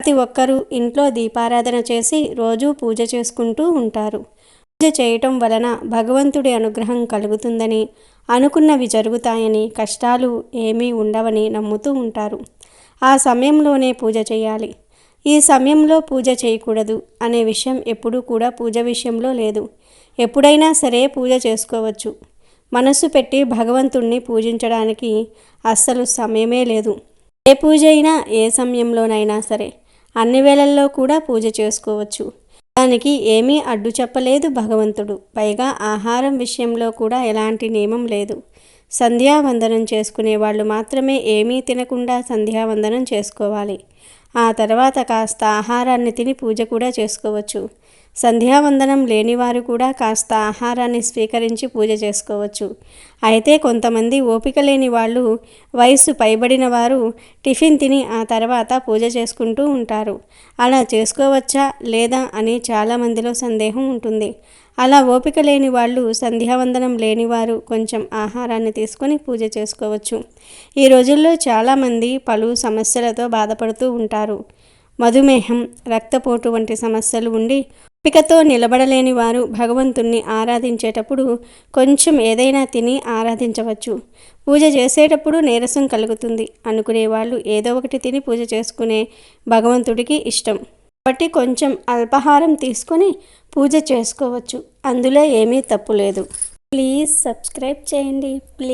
ప్రతి ఒక్కరూ ఇంట్లో దీపారాధన చేసి రోజూ పూజ చేసుకుంటూ ఉంటారు. పూజ చేయటం వలన భగవంతుడి అనుగ్రహం కలుగుతుందని, అనుకున్నవి జరుగుతాయని, కష్టాలు ఏమీ ఉండవని నమ్ముతూ ఉంటారు. ఆ సమయంలోనే పూజ చేయాలి, ఈ సమయంలో పూజ చేయకూడదు అనే విషయం ఎప్పుడూ కూడా పూజ విషయంలో లేదు. ఎప్పుడైనా సరే పూజ చేసుకోవచ్చు. మనస్సు పెట్టి భగవంతుణ్ణి పూజించడానికి అస్సలు సమయమే లేదు. ఏ పూజ అయినా ఏ సమయంలోనైనా సరే అన్ని వేళల్లో కూడా పూజ చేసుకోవచ్చు. దానికి ఏమీ అడ్డు చెప్పలేదు భగవంతుడు. పైగా ఆహారం విషయంలో కూడా ఎలాంటి నియమం లేదు. సంధ్యావందనం చేసుకునే వాళ్ళు మాత్రమే ఏమీ తినకుండా సంధ్యావందనం చేసుకోవాలి. ఆ తర్వాత కాస్త ఆహారాన్ని తిని పూజ కూడా చేసుకోవచ్చు. సంధ్యావందనం లేనివారు కూడా కాస్త ఆహారాన్ని స్వీకరించి పూజ చేసుకోవచ్చు. అయితే కొంతమంది ఓపిక లేని వాళ్ళు, వయస్సు పైబడిన వారు టిఫిన్ తిని ఆ తర్వాత పూజ చేసుకుంటూ ఉంటారు. అలా చేసుకోవచ్చా లేదా అని చాలామందిలో సందేహం ఉంటుంది. అలా ఓపిక లేని వాళ్ళు, సంధ్యావందనం లేనివారు కొంచెం ఆహారాన్ని తీసుకొని పూజ చేసుకోవచ్చు. ఈ రోజుల్లో చాలామంది పలు సమస్యలతో బాధపడుతూ ఉంటారు. మధుమేహం, రక్తపోటు వంటి సమస్యలు ఉండి ఓపికతో నిలబడలేని వారు భగవంతుణ్ణి ఆరాధించేటప్పుడు కొంచెం ఏదైనా తిని ఆరాధించవచ్చు. పూజ చేసేటప్పుడు నీరసం కలుగుతుంది అనుకునే వాళ్ళు ఏదో ఒకటి తిని పూజ చేసుకునే భగవంతుడికి ఇష్టం. కాబట్టి కొంచెం అల్పాహారం తీసుకొని పూజ చేసుకోవచ్చు. అందులో ఏమీ తప్పు లేదు. ప్లీజ్ సబ్స్క్రైబ్ చేయండి.